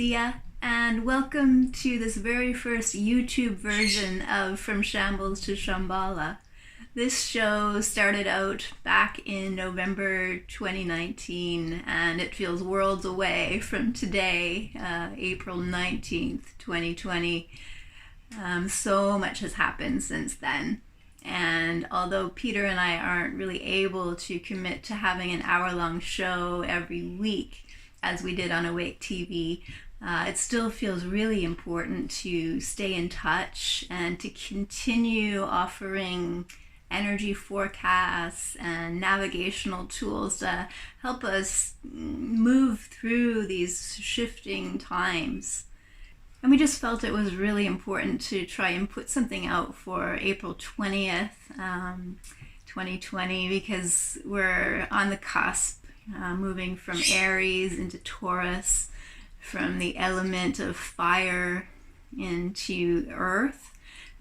Zia, and welcome to this very first YouTube version of From Shambles to Shambala. This show started out back in November 2019, and it feels worlds away from today, April 19th, 2020. So much has happened since then. And although Peter and I aren't really able to commit to having an hour-long show every week, as we did on Awake TV, it still feels really important to stay in touch and to continue offering energy forecasts and navigational tools to help us move through these shifting times. And we just felt it was really important to try and put something out for April 20th, 2020, because we're on the cusp, moving from Aries into Taurus, from the element of fire into Earth,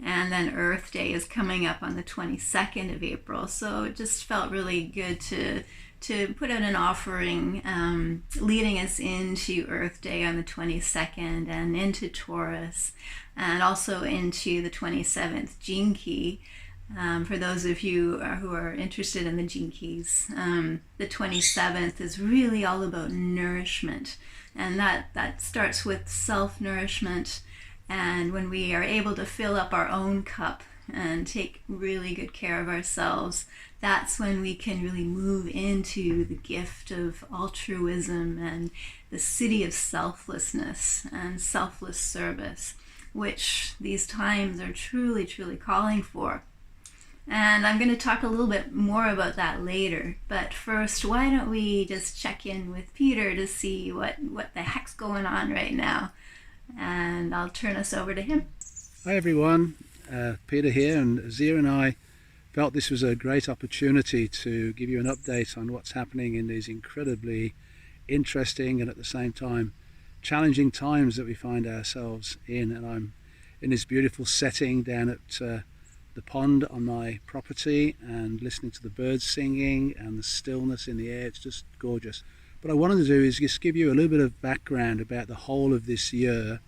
and then Earth Day is coming up on the 22nd of April. So it just felt really good to put out an offering leading us into Earth Day on the 22nd and into Taurus, and also into the 27th Gene Key. For those of you who are interested in the Gene Keys, the 27th is really all about nourishment, and that starts with self-nourishment. And when we are able to fill up our own cup and take really good care of ourselves, that's when we can really move into the gift of altruism and the city of selflessness and selfless service, which these times are truly, truly calling for. And I'm going to talk a little bit more about that later. But first, why don't we just check in with Peter to see what the heck's going on right now. And I'll turn us over to him. Hi everyone, Peter here, and Zia and I felt this was a great opportunity to give you an update on what's happening in these incredibly interesting and at the same time challenging times that we find ourselves in. And I'm in this beautiful setting down at the pond on my property and listening to the birds singing and the stillness in the air. It's just gorgeous. What I wanted to do is just give you a little bit of background about the whole of this year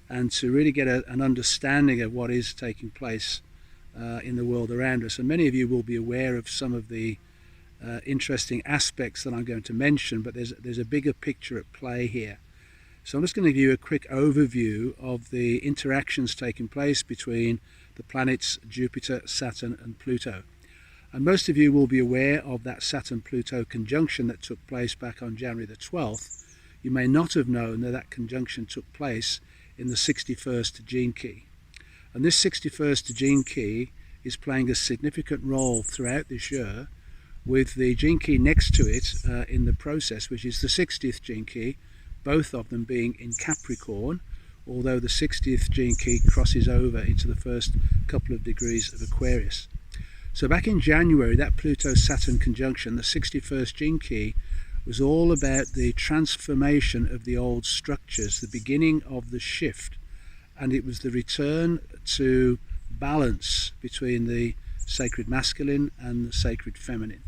and to really get an understanding of what is taking place in the world around us. And many of you will be aware of some of the interesting aspects that I'm going to mention, but there's a bigger picture at play here. So I'm just going to give you a quick overview of the interactions taking place between the planets Jupiter, Saturn and Pluto. And most of you will be aware of that Saturn-Pluto conjunction that took place back on January the 12th. You may not have known that that conjunction took place in the 61st Gene Key. And this 61st Gene Key is playing a significant role throughout this year, with the Gene Key next to it in the process, which is the 60th Gene Key, both of them being in Capricorn, although the 60th Gene Key crosses over into the first couple of degrees of Aquarius. So back in January, that Pluto-Saturn conjunction, the 61st Gene Key, was all about the transformation of the old structures, the beginning of the shift, and it was the return to balance between the sacred masculine and the sacred feminine.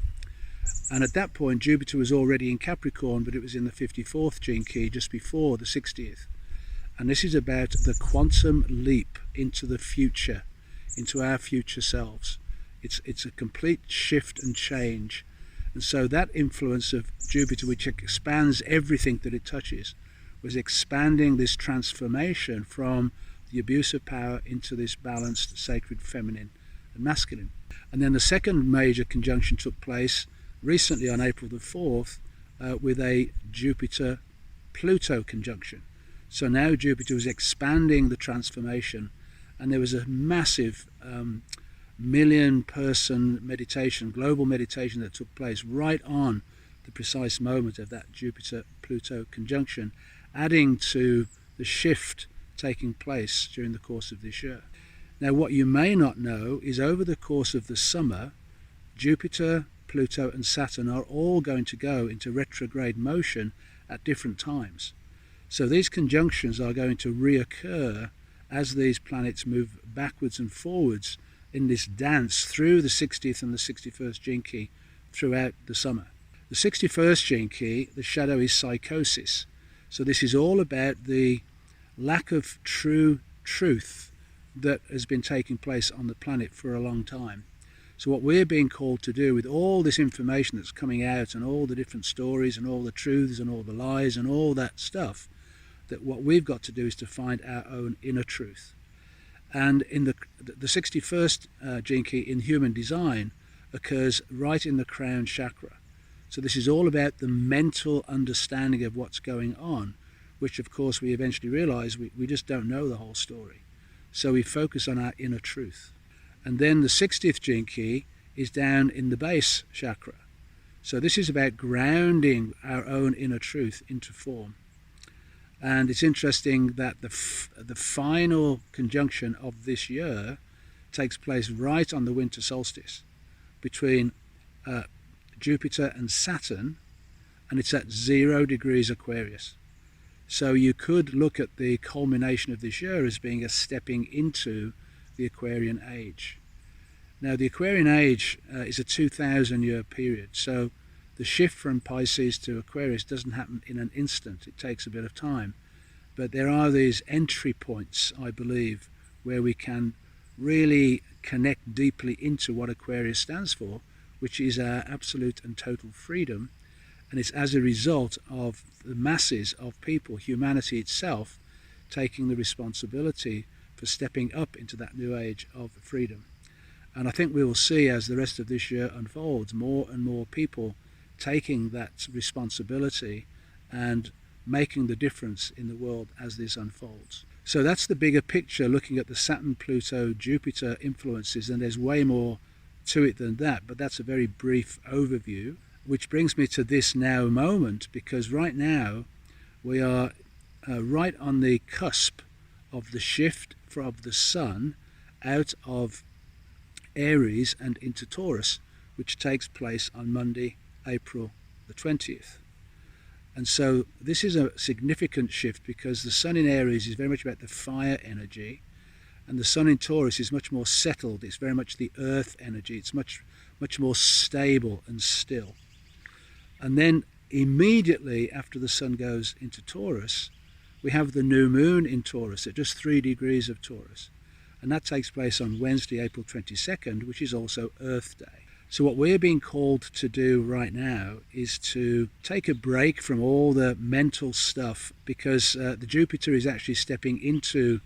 And at that point, Jupiter was already in Capricorn, but it was in the 54th Gene Key just before the 60th. And this is about the quantum leap into the future, into our future selves. It's a complete shift and change. And so that influence of Jupiter, which expands everything that it touches, was expanding this transformation from the abuse of power into this balanced sacred feminine and masculine. And then the second major conjunction took place recently on April the 4th with a Jupiter-Pluto conjunction. So now Jupiter was expanding the transformation, and there was a massive million-person meditation, global meditation that took place right on the precise moment of that Jupiter-Pluto conjunction, adding to the shift taking place during the course of this year. Now, what you may not know is over the course of the summer, Jupiter, Pluto and Saturn are all going to go into retrograde motion at different times. So these conjunctions are going to reoccur as these planets move backwards and forwards in this dance through the 60th and the 61st Gene Key throughout the summer. The 61st Gene Key, the shadow is psychosis. So this is all about the lack of true truth that has been taking place on the planet for a long time. So what we're being called to do with all this information that's coming out and all the different stories and all the truths and all the lies and all that stuff, that what we've got to do is to find our own inner truth. And in the 61st gene key in human design occurs right in the crown chakra. So this is all about the mental understanding of what's going on, which of course we eventually realize we just don't know the whole story. So we focus on our inner truth. And then the 60th gene key is down in the base chakra. So this is about grounding our own inner truth into form. And it's interesting that the final conjunction of this year takes place right on the winter solstice between Jupiter and Saturn, and it's at 0 degrees Aquarius. So you could look at the culmination of this year as being a stepping into the Aquarian age. Now the Aquarian age is a 2,000 year period, so the shift from Pisces to Aquarius doesn't happen in an instant. It takes a bit of time. But there are these entry points, I believe, where we can really connect deeply into what Aquarius stands for, which is our absolute and total freedom. And it's as a result of the masses of people, humanity itself, taking the responsibility for stepping up into that new age of freedom. And I think we will see, as the rest of this year unfolds, more and more people taking that responsibility and making the difference in the world as this unfolds. So that's the bigger picture, looking at the Saturn, Pluto, Jupiter influences, and there's way more to it than that, but that's a very brief overview, which brings me to this now moment, because right now we are right on the cusp of the shift of the Sun out of Aries and into Taurus, which takes place on Monday, April the 20th. And so this is a significant shift, because the Sun in Aries is very much about the fire energy, and the Sun in Taurus is much more settled. It's very much the earth energy. It's much more stable and still. And then immediately after the Sun goes into Taurus, we have the new moon in Taurus at just 3 degrees of Taurus. And that takes place on Wednesday, April 22nd, which is also Earth Day. So what we're being called to do right now is to take a break from all the mental stuff, because the Jupiter is actually stepping into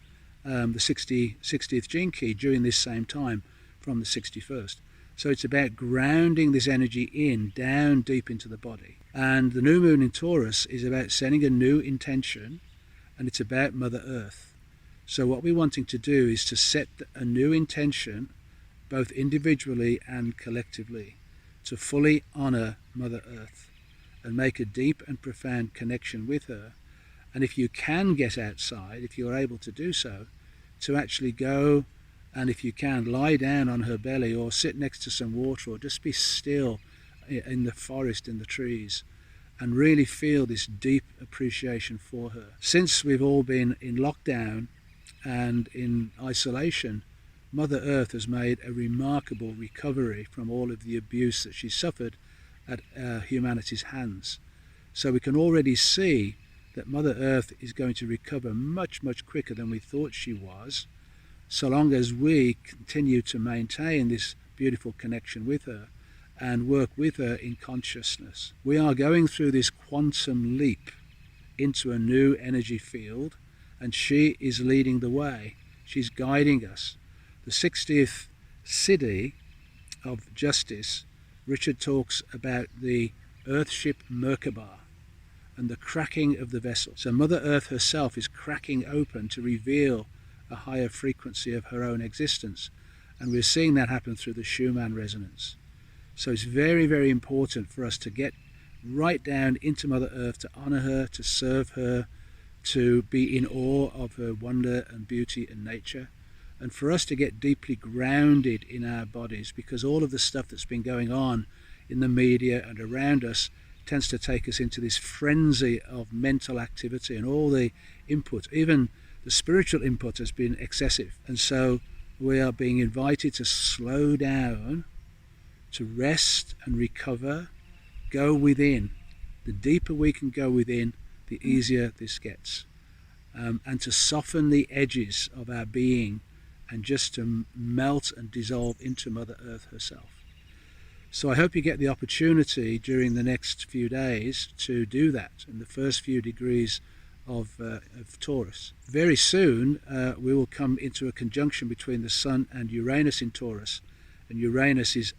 the 60th gene key during this same time from the 61st. So it's about grounding this energy down deep into the body. And the new moon in Taurus is about setting a new intention, and it's about Mother Earth. So what we're wanting to do is to set a new intention, both individually and collectively, to fully honor Mother Earth and make a deep and profound connection with her. And if you can get outside, if you're able to do so, to actually go and, if you can, lie down on her belly or sit next to some water, or just be still in the forest, in the trees, and really feel this deep appreciation for her. Since we've all been in lockdown and in isolation, Mother Earth has made a remarkable recovery from all of the abuse that she suffered at humanity's hands. So we can already see that Mother Earth is going to recover much quicker than we thought she was, so long as we continue to maintain this beautiful connection with her and work with her in consciousness. We are going through this quantum leap into a new energy field, and she is leading the way. She's guiding us. The 60th Siddhi of Justice, Richard talks about the Earthship Merkaba and the cracking of the vessel. So Mother Earth herself is cracking open to reveal a higher frequency of her own existence. And we're seeing that happen through the Schumann resonance. So it's very important for us to get right down into Mother Earth, to honor her, to serve her, to be in awe of her wonder and beauty and nature, and for us to get deeply grounded in our bodies, because all of the stuff that's been going on in the media and around us tends to take us into this frenzy of mental activity, and all the input, even the spiritual input, has been excessive. And so we are being invited to slow down, to rest and recover, go within. The deeper we can go within, the easier this gets. And to soften the edges of our being and just to melt and dissolve into Mother Earth herself. So I hope you get the opportunity during the next few days to do that in the first few degrees of Taurus. Very soon we will come into a conjunction between the Sun and Uranus in Taurus, and Uranus is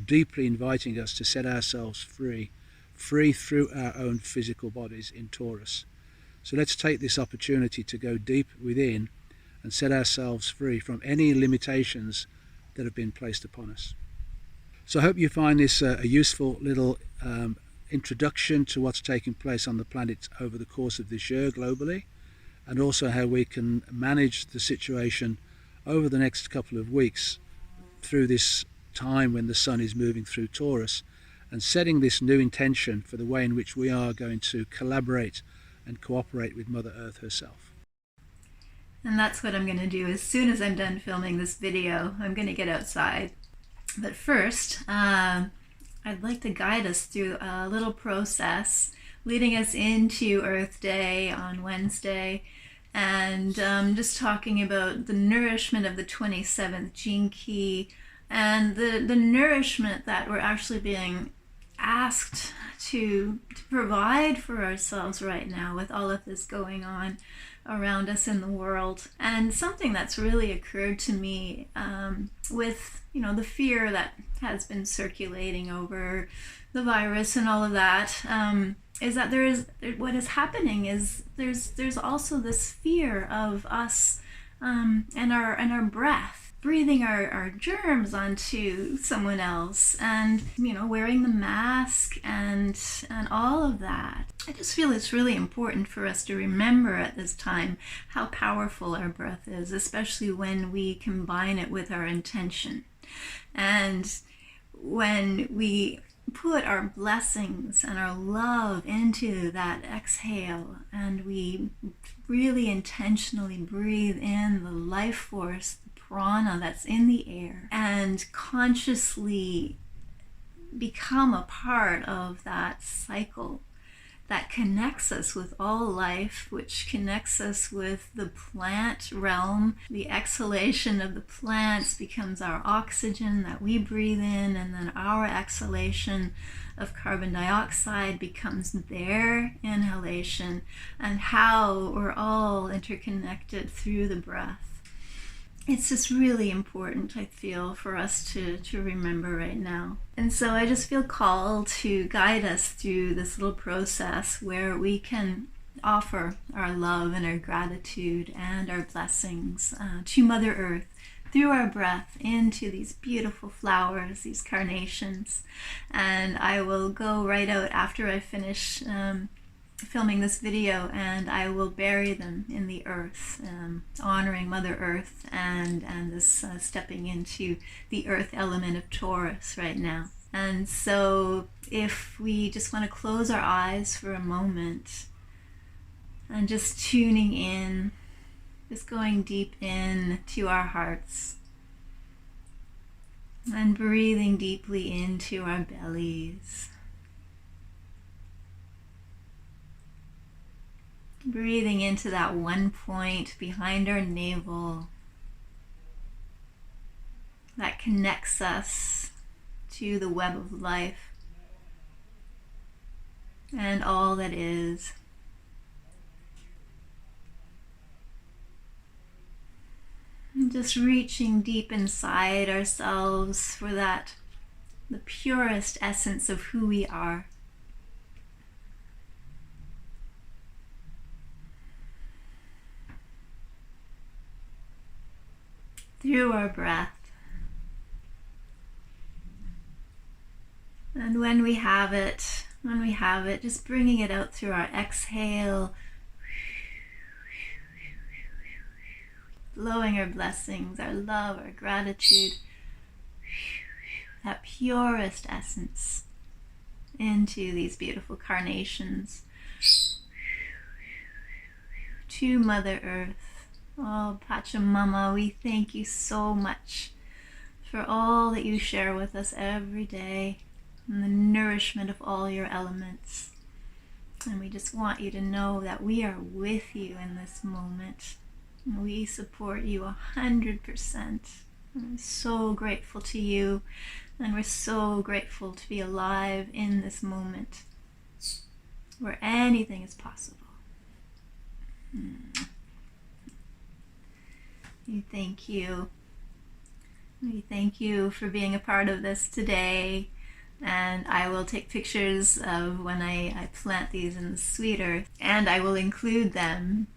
deeply inviting us to set ourselves free through our own physical bodies in Taurus. So let's take this opportunity to go deep within and set ourselves free from any limitations that have been placed upon us. So I hope you find this a useful little introduction to what's taking place on the planet over the course of this year globally, and also how we can manage the situation over the next couple of weeks through this time when the Sun is moving through Taurus and setting this new intention for the way in which we are going to collaborate and cooperate with Mother Earth herself. And that's what I'm going to do. As soon as I'm done filming this video, I'm going to get outside. But first, I'd like to guide us through a little process leading us into Earth Day on Wednesday, and just talking about the nourishment of the 27th gene key and the nourishment that we're actually being asked to provide for ourselves right now with all of this going on around us in the world. And something that's really occurred to me with the fear that has been circulating over the virus and all of that, is that what is happening is there's also this fear of us and our breath, breathing our germs onto someone else, and wearing the mask and all of that. I just feel it's really important for us to remember at this time how powerful our breath is, especially when we combine it with our intention. And when we put our blessings and our love into that exhale, and we really intentionally breathe in the life force, the prana that's in the air, and consciously become a part of that cycle that connects us with all life, which connects us with the plant realm. The exhalation of the plants becomes our oxygen that we breathe in, and then our exhalation of carbon dioxide becomes their inhalation, and how we're all interconnected through the breath. It's just really important, I feel, for us to remember right now. And so I just feel called to guide us through this little process where we can offer our love and our gratitude and our blessings to Mother Earth through our breath into these beautiful flowers, these carnations. And I will go right out after I finish filming this video, and I will bury them in the earth, honoring Mother Earth and this stepping into the earth element of Taurus right now. And so if we just want to close our eyes for a moment and just tuning in, just going deep in to our hearts and breathing deeply into our bellies. Breathing into that one point behind our navel that connects us to the web of life and all that is. And just reaching deep inside ourselves for that, the purest essence of who we are. Through our breath. And when we have it, just bringing it out through our exhale, blowing our blessings, our love, our gratitude, that purest essence into these beautiful carnations, to Mother Earth. Oh, Pachamama, we thank you so much for all that you share with us every day and the nourishment of all your elements. And we just want you to know that we are with you in this moment. We support you 100%. I'm so grateful to you, and we're so grateful to be alive in this moment where anything is possible. We thank you. We thank you for being a part of this today. And I will take pictures of when I plant these in the sweet earth, and I will include them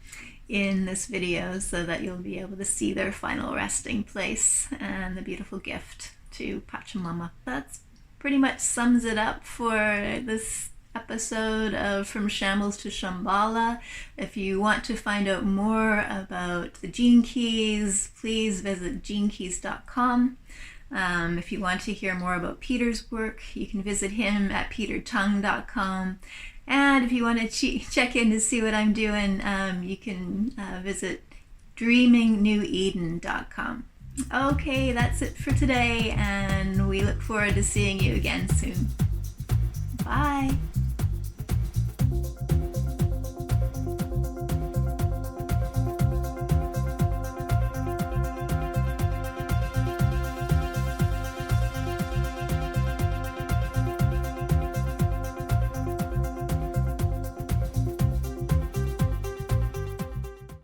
in this video so that you'll be able to see their final resting place and the beautiful gift to Pachamama. That pretty much sums it up for this episode of From Shambles to Shambala. If you want to find out more about the Gene Keys, please visit genekeys.com. If you want to hear more about Peter's work, you can visit him at petertung.com. And if you want to check in to see what I'm doing, you can visit dreamingneweden.com. Okay, that's it for today, and we look forward to seeing you again soon. Bye.